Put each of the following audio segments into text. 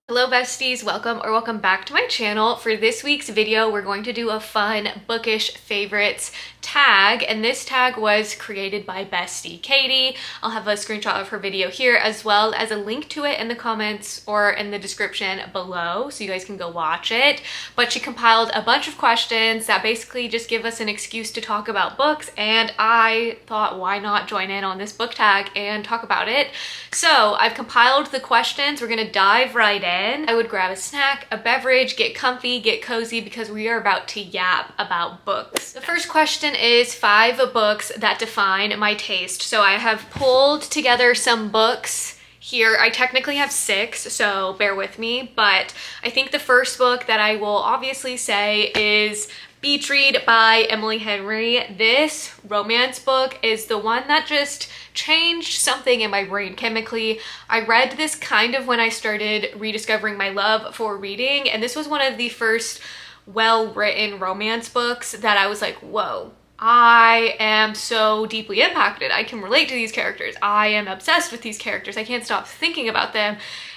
Hello besties, welcome back to my channel. For this week's video, we're going to do a fun bookish favorites tag, and this tag was created by bestie Katie. I'll have a screenshot of her video here as well as a link to it in the comments or in the description below so you guys can go watch it. But she compiled a bunch of questions that basically just give us an excuse to talk about books, and I thought why not join in on this book tag and talk about it. So I've compiled the questions. We're gonna dive right in. I would grab a snack, a beverage, get comfy, get cozy, because we are about to yap about books. The first question is 5 books that define my taste. So I have pulled together some books here. I technically have 6, so bear with me, but I think the first book that I will obviously say is Beach Read by Emily Henry. This romance book is the one that just changed something in my brain chemically. I read this kind of when I started rediscovering my love for reading, and this was one of the first well-written romance books that I was like, whoa, I am so deeply impacted. I can relate to these characters. I am obsessed with these characters. I can't stop thinking about them.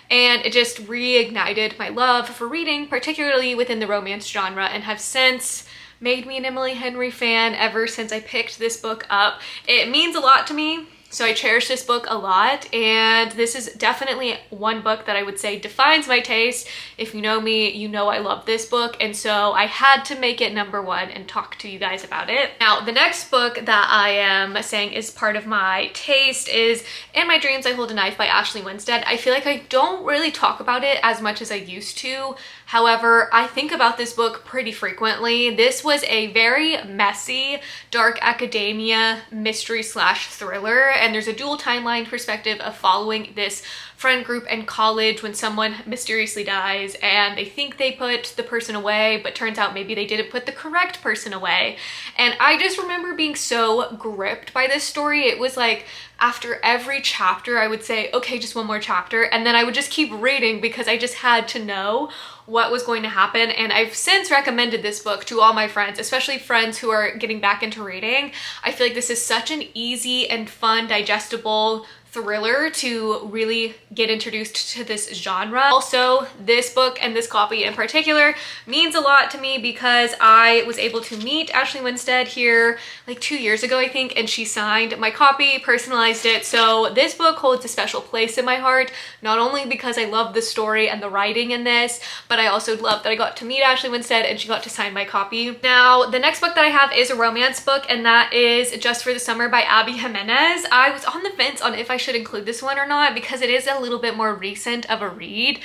And it just reignited my love for reading, particularly within the romance genre, and have since made me an Emily Henry fan ever since I picked this book up. It means a lot to me, so I cherish this book a lot, and this is definitely one book that I would say defines my taste. If you know me, you know I love this book, and so I had to make it number 1 and talk to you guys about it. Now, the next book that I am saying is part of my taste is In My Dreams I Hold a Knife by Ashley Winstead. I feel like I don't really talk about it as much as I used to. However, I think about this book pretty frequently. This was a very messy, dark academia mystery slash thriller, and there's a dual timeline perspective of following this friend group in college when someone mysteriously dies and they think they put the person away, but turns out maybe they didn't put the correct person away. And I just remember being so gripped by this story. It was like after every chapter I would say, okay, just one more chapter, and then I would just keep reading because I just had to know what was going to happen. And I've since recommended this book to all my friends, especially friends who are getting back into reading. I feel like this is such an easy and fun, digestible thriller to really get introduced to this genre. Also, this book and this copy in particular means a lot to me because I was able to meet Ashley Winstead here like 2 years ago, I think, and she signed my copy, personalized it. So this book holds a special place in my heart, not only because I love the story and the writing in this, but I also love that I got to meet Ashley Winstead and she got to sign my copy. Now, the next book that I have is a romance book, and that is Just for the Summer by Abby Jimenez. I was on the fence on if I should include this one or not because it is a little bit more recent of a read.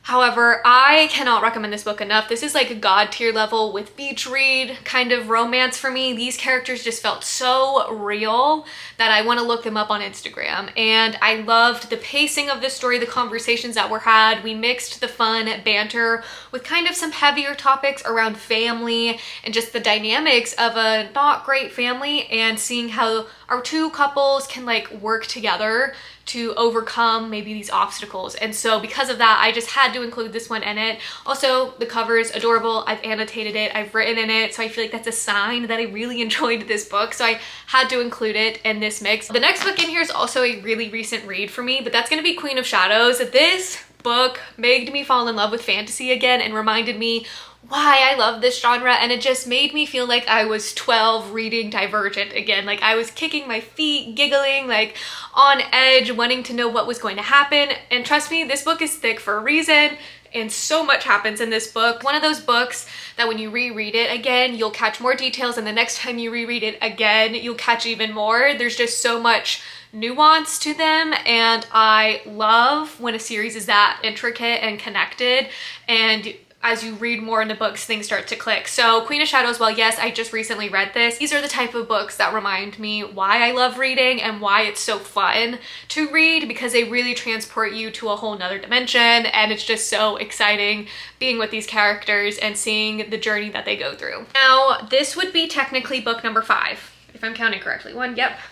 However, I cannot recommend this book enough. This is like a god tier level with Beach Read kind of romance for me. These characters just felt so real that I want to look them up on Instagram. And I loved the pacing of this story, the conversations that were had. We mixed the fun banter with kind of some heavier topics around family and just the dynamics of a not great family, and seeing how our two couples can like work together to overcome maybe these obstacles. And so because of that, I just had to include this one in it. Also, the cover is adorable. I've annotated it, I've written in it, so I feel like that's a sign that I really enjoyed this book, so I had to include it in this mix. The next book in here is also a really recent read for me, but that's gonna be Queen of Shadows. This book made me fall in love with fantasy again and reminded me why I love this genre, and it just made me feel like I was 12 reading Divergent again. Like I was kicking my feet, giggling, like on edge, wanting to know what was going to happen. And trust me, this book is thick for a reason, and so much happens in this book. One of those books that when you reread it again, you'll catch more details, and the next time you reread it again, you'll catch even more. There's just so much nuance to them, and I love when a series is that intricate and connected, and as you read more in the books, things start to click. So Queen of Shadows, well, yes, I just recently read this. These are the type of books that remind me why I love reading and why it's so fun to read, because they really transport you to a whole nother dimension, and it's just so exciting being with these characters and seeing the journey that they go through. Now, this would be technically book number 5, if I'm counting correctly.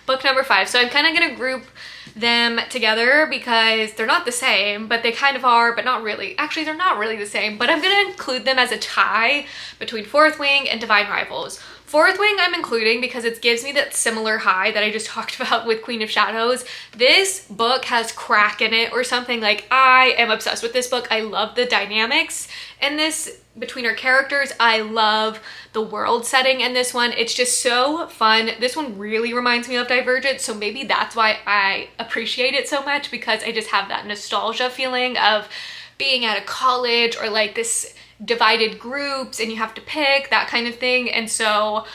Book number 5. So I'm kind of gonna group them together because they're not the same, but they kind of are, but not really. Actually, they're not really the same, but I'm gonna include them as a tie between Fourth Wing and Divine Rivals. Fourth Wing I'm including because it gives me that similar high that I just talked about with Queen of Shadows. This book has crack in it or something. Like, I am obsessed with this book. I love the dynamics in this between our characters. I love the world setting in this one. It's just so fun. This one really reminds me of Divergent, so maybe that's why I appreciate it so much, because I just have that nostalgia feeling of being at a college or like this divided groups and you have to pick, that kind of thing. And so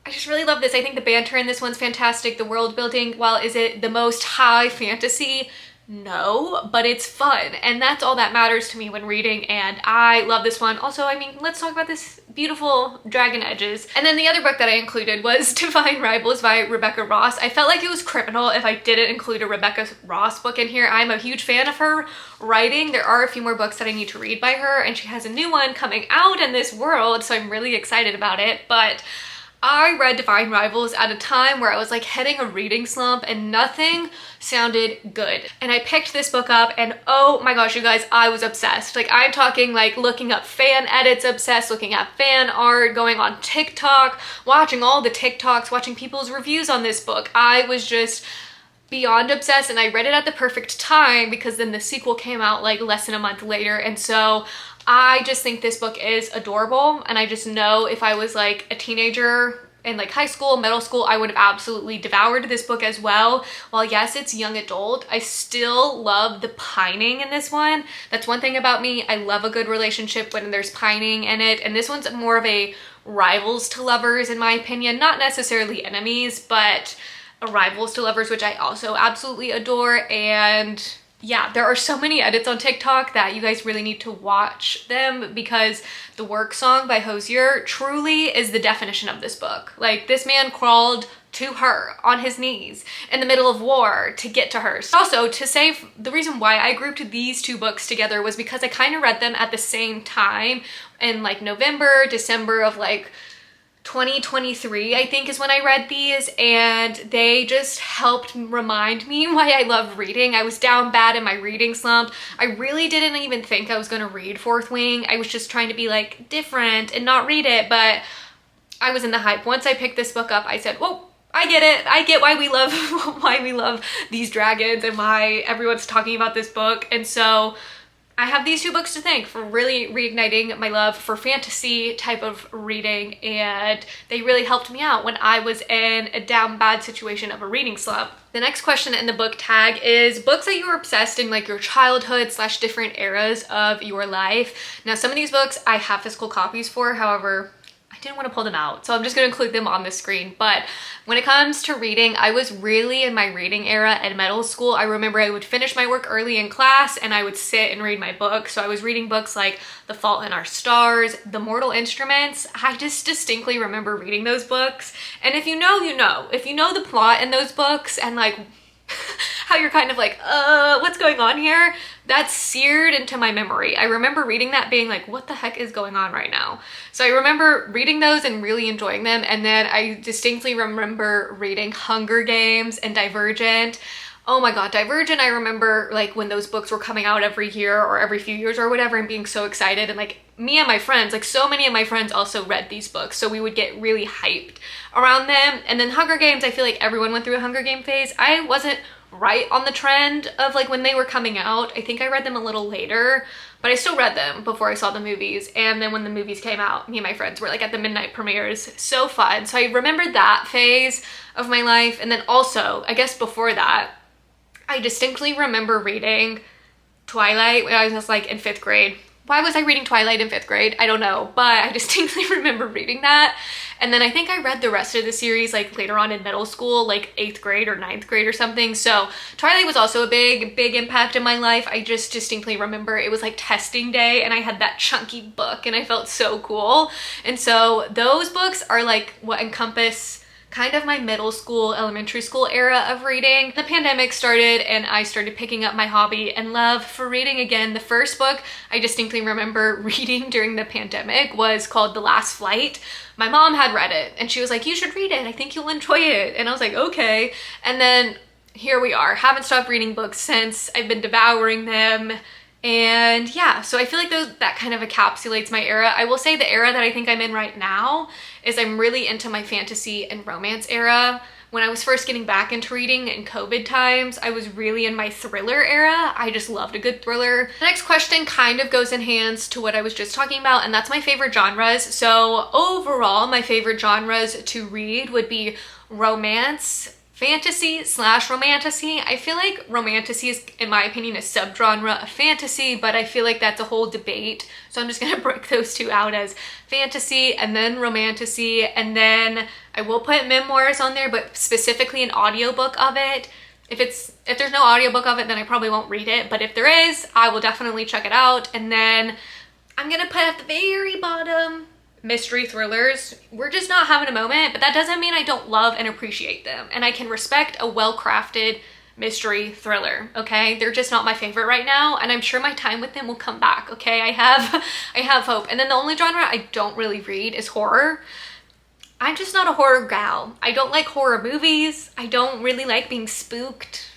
I just really love this. I think the banter in this one's fantastic. The world building, while is it the most high fantasy? No, but it's fun, and that's all that matters to me when reading, and I love this one. Also, I mean, let's talk about this beautiful dragon edges. And then the other book that I included was Divine Rivals by Rebecca Ross. I felt like it was criminal if I didn't include a Rebecca Ross book in here. I'm a huge fan of her writing. There are a few more books that I need to read by her, and she has a new one coming out in this world, so I'm really excited about it. But I read Divine Rivals at a time where I was like hitting a reading slump and nothing sounded good. And I picked this book up and oh my gosh, you guys, I was obsessed. Like, I'm talking like looking up fan edits, obsessed, looking at fan art, going on TikTok, watching all the TikToks, watching people's reviews on this book. I was just beyond obsessed, and I read it at the perfect time because then the sequel came out like less than a month later. And so I just think this book is adorable, and I just know if I was like a teenager in like high school, middle school, I would have absolutely devoured this book as well. While yes, it's young adult, I still love the pining in this one. That's one thing about me. I love a good relationship when there's pining in it, and this one's more of a rivals to lovers in my opinion. Not necessarily enemies, but rivals to lovers, which I also absolutely adore. And yeah, there are so many edits on TikTok that you guys really need to watch them, because the Work Song by Hosier truly is the definition of this book. Like, this man crawled to her on his knees in the middle of war to get to her. Also, to say the reason why I grouped these two books together was because I kind of read them at the same time in like November, December of like 2023, I think, is when I read these, and they just helped remind me why I love reading. I was down bad in my reading slump. I really didn't even think I was going to read Fourth Wing. I was just trying to be like different and not read it, but I was in the hype. Once I picked this book up, I said, whoa, I get it. I get why we love why we love these dragons and why everyone's talking about this book. And so I have these two books to thank for really reigniting my love for fantasy type of reading, and they really helped me out when I was in a down bad situation of a reading slump. The next question in the book tag is books that you were obsessed in like your childhood / different eras of your life. Now, some of these books I have physical copies for, however, I didn't want to pull them out, so I'm just going to include them on the screen. But when it comes to reading, I was really in my reading era in middle school. I remember I would finish my work early in class and I would sit and read my book. So I was reading books like The Fault in Our Stars, The Mortal Instruments. I just distinctly remember reading those books. And if you know, you know. If you know the plot in those books and like how you're kind of like, what's going on here? That's seared into my memory. I remember reading that being like, what the heck is going on right now? So I remember reading those and really enjoying them. And then I distinctly remember reading Hunger Games and Divergent. Oh my God, Divergent, I remember like when those books were coming out every year or every few years or whatever, and being so excited. And like me and my friends, like so many of my friends also read these books, so we would get really hyped around them. And then Hunger Games, I feel like everyone went through a Hunger Game phase. I wasn't right on the trend of like when they were coming out. I think I read them a little later, but I still read them before I saw the movies. And then when the movies came out, me and my friends were like at the midnight premieres. So fun. So I remember that phase of my life. And then also, I guess before that, I distinctly remember reading Twilight when I was like in 5th grade. Why was I reading Twilight in 5th grade? I don't know, but I distinctly remember reading that. And then I think I read the rest of the series like later on in middle school, like 8th grade or 9th grade or something. So Twilight was also a big impact in my life. I just distinctly remember it was like testing day and I had that chunky book and I felt so cool. And so those books are like what encompass kind of my middle school, elementary school era of reading. The pandemic started and I started picking up my hobby and love for reading again. The first book I distinctly remember reading during the pandemic was called The Last Flight. My mom had read it and she was like, you should read it. I think you'll enjoy it. And I was like, okay. And then here we are. Haven't stopped reading books since. I've been devouring them. And yeah, so I feel like that kind of encapsulates my era. I will say the era that I think I'm in right now is I'm really into my fantasy and romance era. When I was first getting back into reading in COVID times, I was really in my thriller era. I just loved a good thriller. The next question kind of goes in hands to what I was just talking about, and that's my favorite genres. So overall, my favorite genres to read would be romance, fantasy / romantasy. I feel like romantasy is, in my opinion, a subgenre of fantasy, but I feel like that's a whole debate. So I'm just gonna break those two out as fantasy and then romantasy, and then I will put memoirs on there, but specifically an audiobook of it. If there's no audiobook of it, then I probably won't read it, but if there is, I will definitely check it out. And then I'm gonna put at the very bottom mystery thrillers. We're just not having a moment, but that doesn't mean I don't love and appreciate them. And I can respect a well-crafted mystery thriller, okay? They're just not my favorite right now, and I'm sure my time with them will come back, okay? I have hope. And then the only genre I don't really read is horror. I'm just not a horror gal. I don't like horror movies. I don't really like being spooked.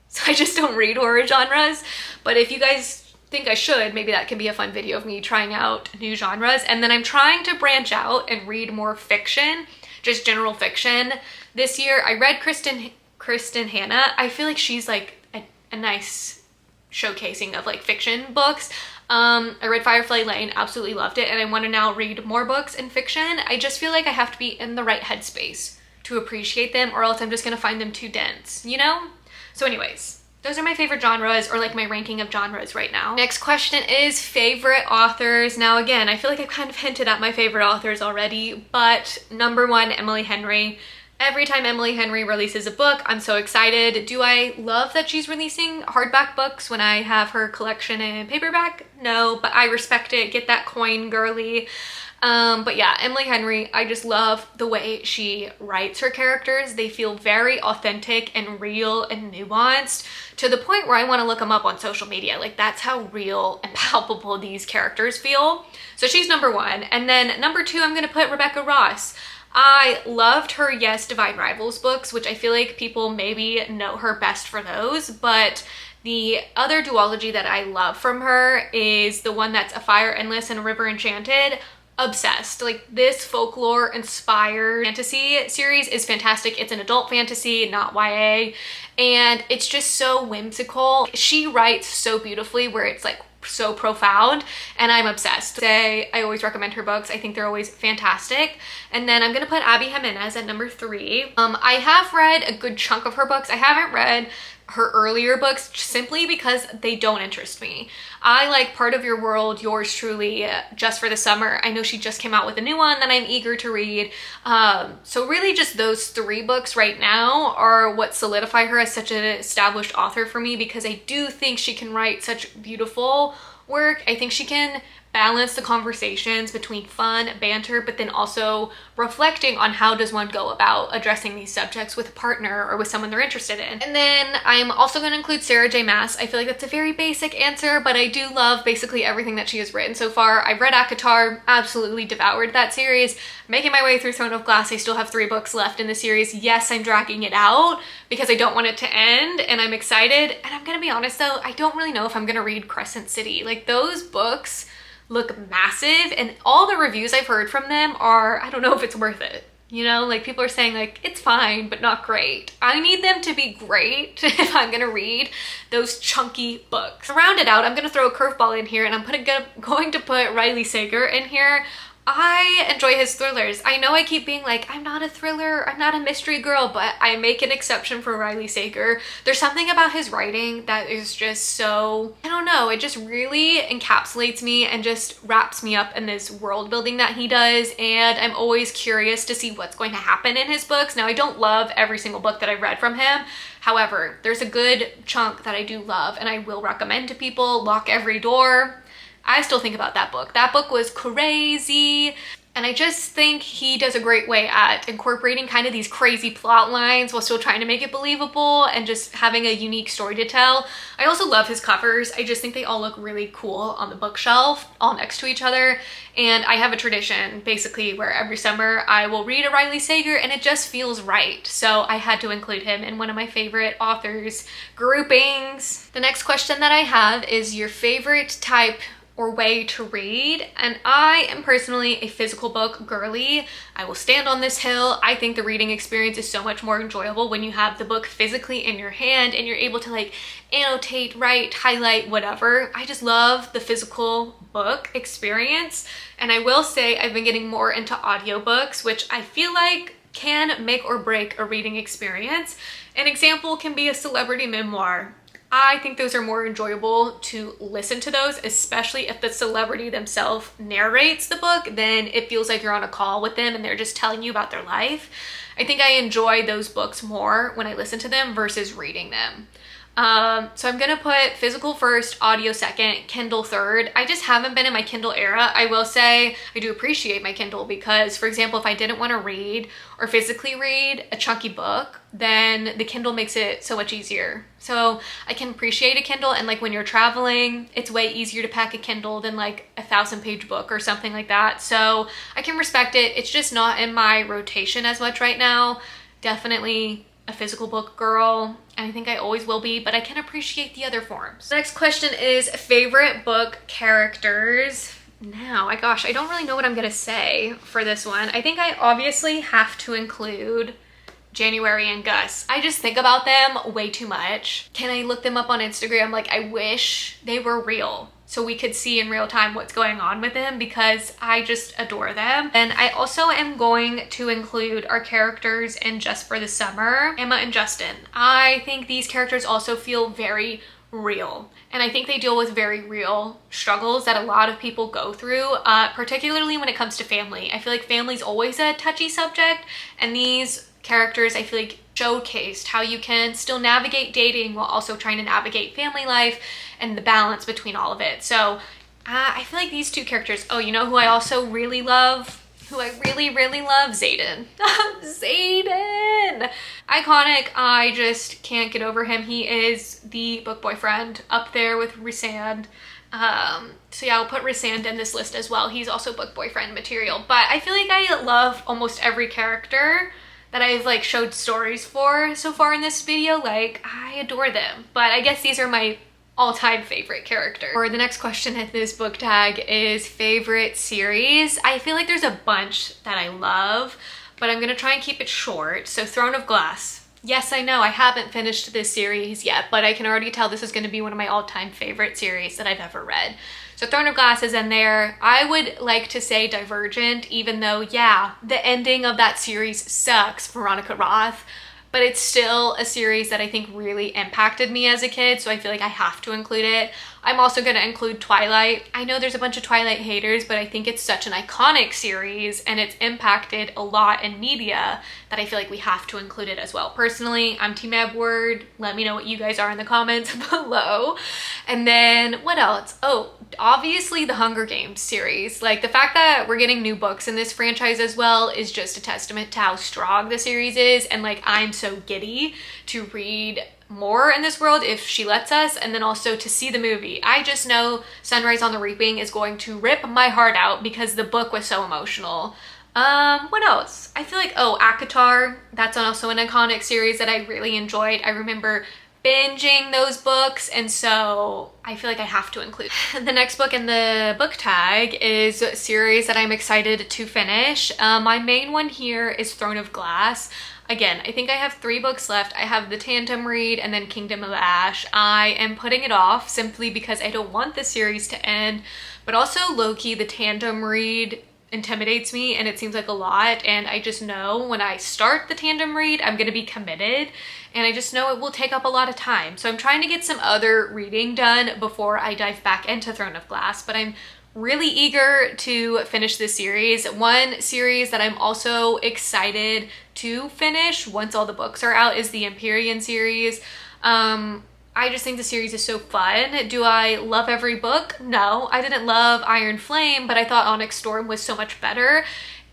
So I just don't read horror genres. But if you guys think I should, maybe that can be a fun video of me trying out new genres. And then I'm trying to branch out and read more fiction, just general fiction. This year I read Kristen Hanna. I feel like she's like a nice showcasing of like fiction books. I read Firefly Lane, absolutely loved it, and I want to now read more books in fiction. I just feel like I have to be in the right headspace to appreciate them, or else I'm just gonna find them too dense, you know? So anyways, those are my favorite genres, or like my ranking of genres right now. Next question is favorite authors. Now again, I feel like I've kind of hinted at my favorite authors already, but number one, Emily Henry. Every time Emily Henry releases a book, I'm so excited. Do I love that she's releasing hardback books when I have her collection in paperback? No, but I respect it. Get that coin, girly. But yeah, Emily Henry, I just love the way she writes her characters. They feel very authentic and real and nuanced, to the point where I want to look them up on social media. Like, that's how real and palpable these characters feel. So she's number one. And then number two, I'm going to put Rebecca Ross. I loved her Yes, Divine Rivals books, which I feel like people maybe know her best for those, but the other duology that I love from her is the one that's A Fire Endless and A River Enchanted. Obsessed. Like, this folklore inspired fantasy series is fantastic. It's an adult fantasy, not YA, and it's just so whimsical. She writes so beautifully where it's like so profound, and I'm obsessed. I always recommend her books. I think they're always fantastic. And then I'm gonna put Abby Jimenez at number three. I have read a good chunk of her books. I haven't read her earlier books simply because they don't interest me. I like Part of Your World, Yours Truly, Just for the Summer. I know she just came out with a new one that I'm eager to read. So really just those three books right now are what solidify her as such an established author for me, because I do think she can write such beautiful work. I think she can balance the conversations between fun, banter, but then also reflecting on how does one go about addressing these subjects with a partner or with someone they're interested in. And then I'm also going to include Sarah J. Maas. I feel like that's a very basic answer, but I do love basically everything that she has written so far. I've read ACOTAR, absolutely devoured that series. Making my way through Throne of Glass. I still have 3 books left in the series. Yes, I'm dragging it out because I don't want it to end, and I'm excited. And I'm going to be honest though, I don't really know if I'm going to read Crescent City. Like, those books look massive, and all the reviews I've heard from them are, I don't know if it's worth it. You know, like, people are saying like, it's fine, but not great. I need them to be great if I'm gonna read those chunky books. To round it out, I'm gonna throw a curveball in here, and I'm going to put Riley Sager in here. I enjoy his thrillers. I know I keep being like, I'm not a thriller, I'm not a mystery girl, but I make an exception for Riley Sager. There's something about his writing that is just so, I don't know, it just really encapsulates me and just wraps me up in this world building that he does, and I'm always curious to see what's going to happen in his books. Now, I don't love every single book that I've read from him. However, there's a good chunk that I do love and I will recommend to people. Lock Every Door. I still think about that book. That book was crazy. And I just think he does a great way at incorporating kind of these crazy plot lines while still trying to make it believable and just having a unique story to tell. I also love his covers. I just think they all look really cool on the bookshelf, all next to each other. And I have a tradition basically where every summer I will read a Riley Sager and it just feels right. So I had to include him in one of my favorite authors groupings. The next question that I have is your favorite type or way to read, and I am personally a physical book girly. I will stand on this hill. I think the reading experience is so much more enjoyable when you have the book physically in your hand and you're able to like annotate, write, highlight, whatever. I just love the physical book experience. And I will say I've been getting more into audiobooks, which I feel like can make or break a reading experience. An example can be a celebrity memoir. I think those are more enjoyable to listen to those, especially if the celebrity themselves narrates the book, then it feels like you're on a call with them and they're just telling you about their life. I think I enjoy those books more when I listen to them versus reading them. So I'm gonna put physical first, audio second, Kindle third. I just haven't been in my Kindle era. I will say I do appreciate my Kindle because, for example, if I didn't want to read or physically read a chunky book, then the Kindle makes it so much easier. So I can appreciate a Kindle, and like when you're traveling, it's way easier to pack a Kindle than like a 1,000-page book or something like that. So I can respect it. It's just not in my rotation as much right now. Definitely a physical book girl, and I think I always will be, but I can appreciate the other forms. The next question is favorite book characters. Now, I don't really know what I'm gonna say for this one. I think I obviously have to include January and Gus. I just think about them way too much. Can I look them up on Instagram? Like, I wish they were real so we could see in real time what's going on with them because I just adore them. And I also am going to include our characters in Just for the Summer, Emma and Justin. I think these characters also feel very real, and I think they deal with very real struggles that a lot of people go through, particularly when it comes to family. I feel like family's always a touchy subject, and these characters I feel like showcased how you can still navigate dating while also trying to navigate family life and the balance between all of it. So I feel like these two characters. Oh, you know who I also really love? Who I really love? Zayden. Zayden! Iconic. I just can't get over him. He is the book boyfriend, up there with Rhysand. So yeah, I'll put Rhysand in this list as well. He's also book boyfriend material. But I feel like I love almost every character that I've like showed stories for so far in this video. Like, I adore them. But I guess these are my all-time favorite character. Or the next question in this book tag is favorite series. I feel like there's a bunch that I love, but I'm gonna try and keep it short. So Throne of Glass. Yes, I know I haven't finished this series yet, but I can already tell this is gonna be one of my all-time favorite series that I've ever read. So Throne of Glass is in there. I would like to say Divergent, even though, yeah, the ending of that series sucks, Veronica Roth, but it's still a series that I think really impacted me as a kid, so I feel like I have to include it. I'm also gonna include Twilight. I know there's a bunch of Twilight haters, but I think it's such an iconic series and it's impacted a lot in media that I feel like we have to include it as well. Personally, I'm Team Edward. Let me know what you guys are in the comments below. And then what else? Oh, obviously the Hunger Games series. Like, the fact that we're getting new books in this franchise as well is just a testament to how strong the series is, and like I'm so giddy to read more in this world if she lets us, and then also to see the movie. I just know Sunrise on the Reaping is going to rip my heart out because the book was so emotional. What else? I feel like, oh, ACOTAR, that's also an iconic series that I really enjoyed. I remember binging those books, and so I feel like I have to include. The next book in the book tag is a series that I'm excited to finish. My main one here is Throne of Glass. Again, I think I have 3 books left. I have the tandem read and then Kingdom of Ash. I am putting it off simply because I don't want the series to end, but also low-key the tandem read intimidates me and it seems like a lot, and I just know when I start the tandem read I'm gonna be committed, and I just know it will take up a lot of time. So I'm trying to get some other reading done before I dive back into Throne of Glass, but I'm really eager to finish this series. One series that I'm also excited to finish once all the books are out is the Empyrean series. I just think the series is so fun. Do I love every book? No, I didn't love Iron Flame, but I thought Onyx Storm was so much better.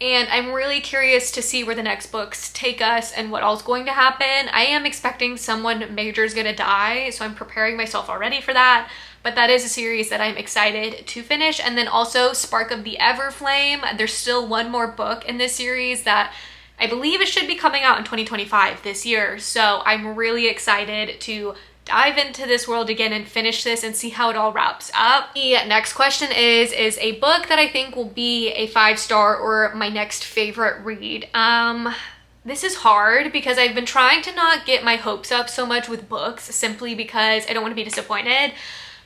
And I'm really curious to see where the next books take us and what all's going to happen. I am expecting someone major is gonna die, so I'm preparing myself already for that. But that is a series that I'm excited to finish. And then also Spark of the Everflame. There's still one more book in this series that I believe it should be coming out in 2025 this year. So I'm really excited to dive into this world again and finish this and see how it all wraps up. The next question is a book that I think will be a 5-star or my next favorite read. This is hard because I've been trying to not get my hopes up so much with books simply because I don't want to be disappointed.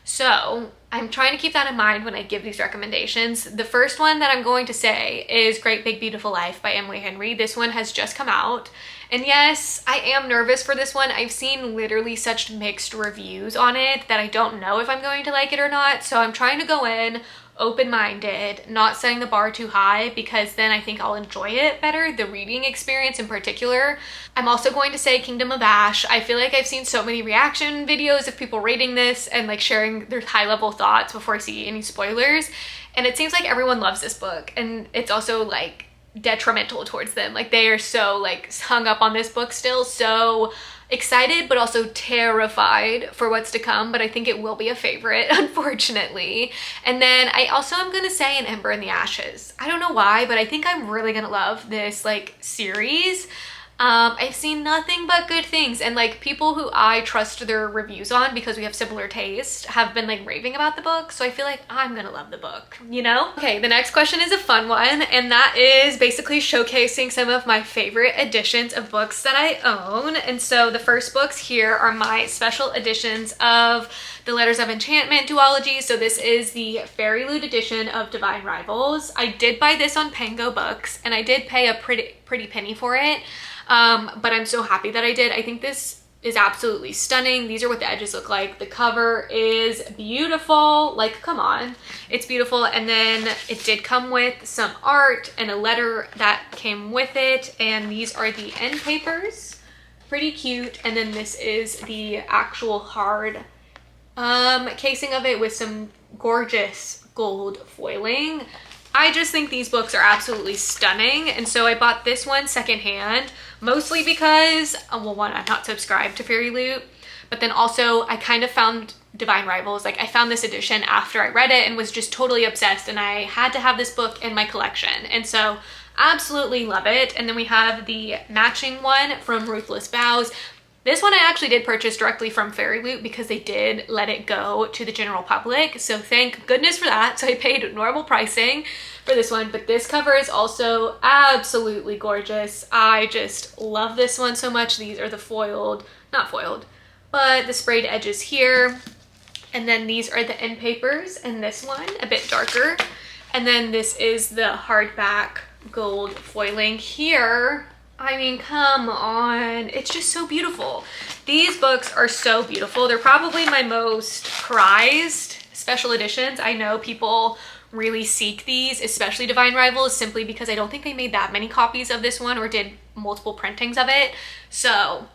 So I'm trying to keep that in mind when I give these recommendations. The first one that I'm going to say is Great Big Beautiful Life by Emily Henry. This one has just come out. And yes, I am nervous for this one. I've seen literally such mixed reviews on it that I don't know if I'm going to like it or not. So I'm trying to go in open-minded, not setting the bar too high, because then I think I'll enjoy it better, the reading experience in particular. I'm also going to say Kingdom of Ash. I feel like I've seen so many reaction videos of people rating this and like sharing their high-level thoughts before I see any spoilers. And it seems like everyone loves this book, and it's also like detrimental towards them. Like they are so like hung up on this book still, so excited but also terrified for what's to come, but I think it will be a favorite, unfortunately. And then I also am gonna say An Ember in the Ashes. I don't know why, but I think I'm really gonna love this like series. I've seen nothing but good things, and like people who I trust their reviews on because we have similar taste have been like raving about the book, so I feel like I'm gonna love the book, you know? Okay, the next question is a fun one, and that is basically showcasing some of my favorite editions of books that I own. And so the first books here are my special editions of the Letters of Enchantment duology. So this is the Fairy Loot edition of Divine Rivals. I did buy this on Pango Books, and I did pay a pretty penny for it. But I'm so happy that I did. I think this is absolutely stunning. These are what the edges look like. The cover is beautiful. Like, come on. It's beautiful. And then it did come with some art and a letter that came with it. And these are the end papers. Pretty cute. And then this is the actual hard casing of it with some gorgeous gold foiling. I just think these books are absolutely stunning, and so I bought this one secondhand, mostly because, well, one, I'm not subscribed to Fairy Loot, but then also I kind of found Divine Rivals, like I found this edition after I read it and was just totally obsessed, and I had to have this book in my collection, and so absolutely love it. And then we have the matching one from Ruthless Vows. This one I actually did purchase directly from Fairy Loot because they did let it go to the general public. So thank goodness for that. So I paid normal pricing for this one, but this cover is also absolutely gorgeous. I just love this one so much. These are the foiled, not foiled, but the sprayed edges here. And then these are the end papers, and this one a bit darker. And then this is the hardback gold foiling here. I mean, come on. It's just so beautiful. These books are so beautiful. They're probably my most prized special editions. I know people really seek these, especially Divine Rivals, simply because I don't think they made that many copies of this one or did multiple printings of it. So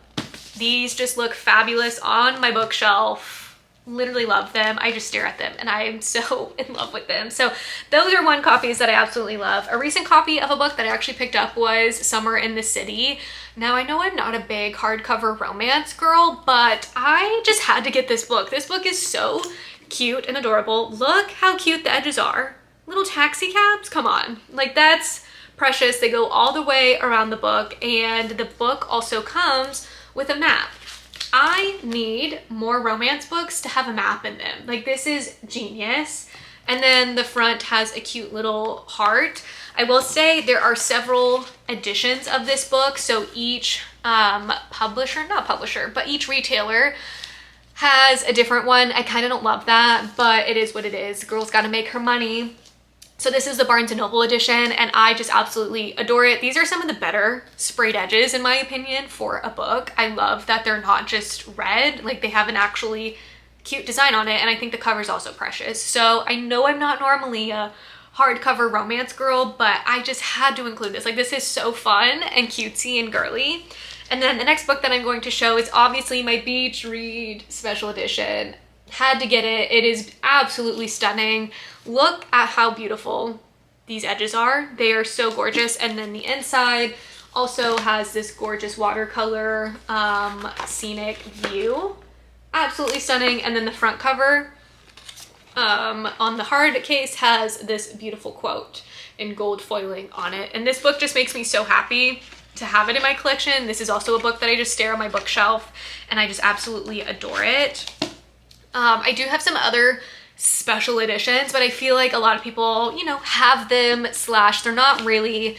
these just look fabulous on my bookshelf. Literally love them. I just stare at them and I am so in love with them. So those are one copies that I absolutely love. A recent copy of a book that I actually picked up was Summer in the City. Now I know I'm not a big hardcover romance girl, but I just had to get this book. This book is so cute and adorable. Look how cute the edges are. Little taxi cabs, come on. Like, that's precious. They go all the way around the book, and the book also comes with a map. I need more romance books to have a map in them. Like, this is genius. And then the front has a cute little heart. I will say there are several editions of this book, so each each retailer has a different one. I kind of don't love that, but it is what it is. Girl's got to make her money. So this is the Barnes & Noble edition, and I just absolutely adore it. These are some of the better sprayed edges, in my opinion, for a book. I love that they're not just red, like they have an actually cute design on it, and I think the cover is also precious. So I know I'm not normally a hardcover romance girl, but I just had to include this. Like, this is so fun and cutesy and girly. And then the next book that I'm going to show is obviously my beach read special edition. Had to get it. It is absolutely stunning. Look at how beautiful these edges are. They are so gorgeous. And then the inside also has this gorgeous watercolor scenic view. Absolutely stunning. And then the front cover on the hard case has this beautiful quote in gold foiling on it. And this book just makes me so happy to have it in my collection. This is also a book that I just stare on my bookshelf and I just absolutely adore it. I do have some other special editions, but I feel like a lot of people, you know, have them / they're not really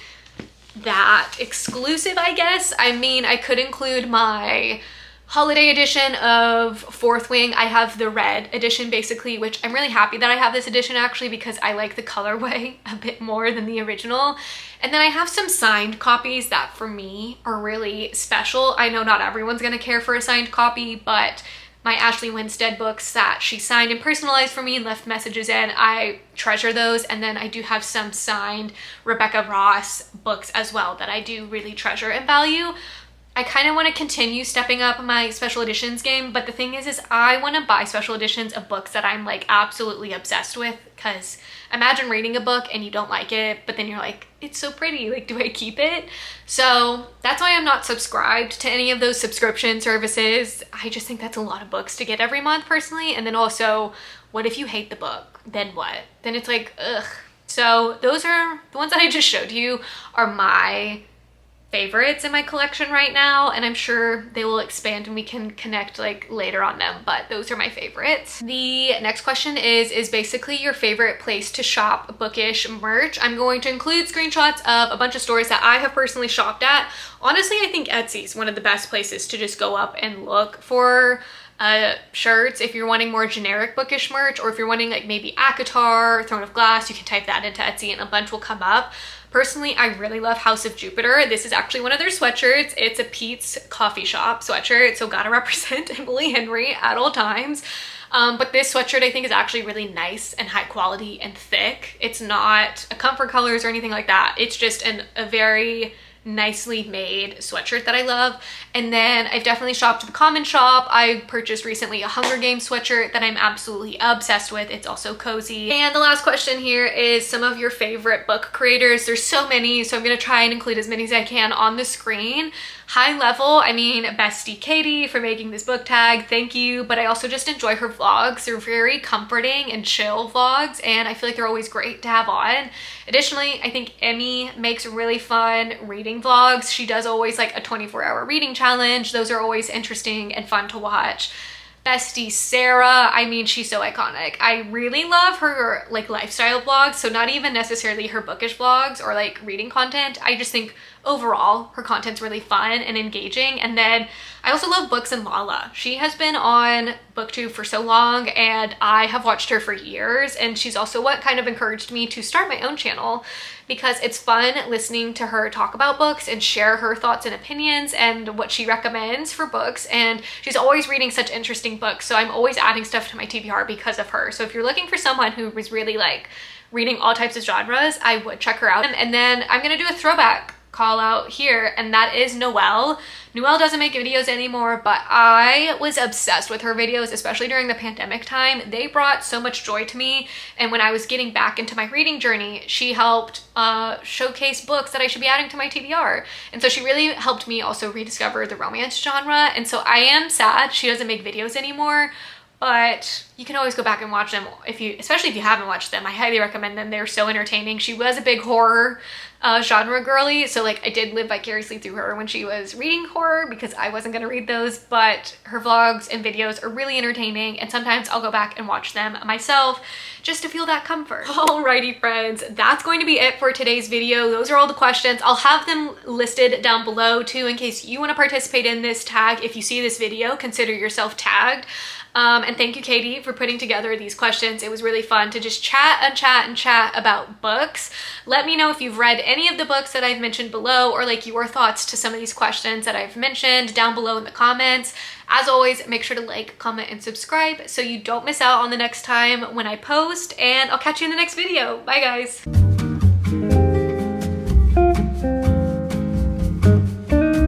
that exclusive, I guess. I mean, I could include my holiday edition of Fourth Wing. I have the red edition basically, which I'm really happy that I have this edition actually because I like the colorway a bit more than the original. And then I have some signed copies that for me are really special. I know not everyone's gonna care for a signed copy, but my Ashley Winstead books that she signed and personalized for me and left messages in, I treasure those. And then I do have some signed Rebecca Ross books as well that I do really treasure and value. I kind of want to continue stepping up my special editions game, but the thing is I want to buy special editions of books that I'm like absolutely obsessed with, because imagine reading a book and you don't like it, but then you're like, it's so pretty, like, do I keep it? So that's why I'm not subscribed to any of those subscription services. I just think that's a lot of books to get every month personally. And then also, what if you hate the book? Then what? Then it's like, ugh. So those are the ones that I just showed you are my favorites in my collection right now, and I'm sure they will expand and we can connect like later on them, but those are my favorites. The next question is basically your favorite place to shop bookish merch. I'm going to include screenshots of a bunch of stores that I have personally shopped at. Honestly, I think Etsy is one of the best places to just go up and look for shirts if you're wanting more generic bookish merch, or if you're wanting like maybe ACOTAR, Throne of Glass, you can type that into Etsy and a bunch will come up. Personally, I really love House of Jupiter. This is actually one of their sweatshirts. It's a Pete's Coffee Shop sweatshirt, so gotta represent Emily Henry at all times. But this sweatshirt I think is actually really nice and high quality and thick. It's not a comfort colors or anything like that. It's just a very nicely made sweatshirt that I love. And then I've definitely shopped at the Common Shop. I purchased recently a Hunger Games sweatshirt that I'm absolutely obsessed with. It's also cozy. And the last question here is some of your favorite book creators. There's so many, so I'm gonna try and include as many as I can on the screen. High level, I mean, Bestie Katie for making this book tag, thank you. But I also just enjoy her vlogs. They're very comforting and chill vlogs, and I feel like they're always great to have on. Additionally, I think Emmy makes really fun reading vlogs. She does always like a 24-hour reading challenge. Those are always interesting and fun to watch. Bestie Sarah, I mean, she's so iconic. I really love her like lifestyle vlogs, so not even necessarily her bookish vlogs or like reading content. I just think overall her content's really fun and engaging. And then I also love Books and Lala. She has been on BookTube for so long and I have watched her for years, and she's also what kind of encouraged me to start my own channel, because it's fun listening to her talk about books and share her thoughts and opinions and what she recommends for books. And she's always reading such interesting books, so I'm always adding stuff to my TBR because of her. So if you're looking for someone who was really like reading all types of genres, I would check her out. And then I'm gonna do a throwback call out here, and that is Noelle. Noelle doesn't make videos anymore, but I was obsessed with her videos, especially during the pandemic time. They brought so much joy to me, and when I was getting back into my reading journey, she helped showcase books that I should be adding to my TBR. And so she really helped me also rediscover the romance genre, and so I am sad she doesn't make videos anymore, but you can always go back and watch them especially if you haven't watched them. I highly recommend them. They're so entertaining. She was a big horror genre girly, so like I did live vicariously through her when she was reading horror, because I wasn't gonna read those, but her vlogs and videos are really entertaining, and sometimes I'll go back and watch them myself just to feel that comfort. Alrighty friends, that's going to be it for today's video. Those are all the questions. I'll have them listed down below too in case you want to participate in this tag. If you see this video, consider yourself tagged. And thank you, Katie, for putting together these questions. It was really fun to just chat and chat and chat about books. Let me know if you've read any of the books that I've mentioned below, or like your thoughts to some of these questions that I've mentioned down below in the comments. As always, make sure to like, comment, and subscribe so you don't miss out on the next time when I post, and I'll catch you in the next video. Bye guys.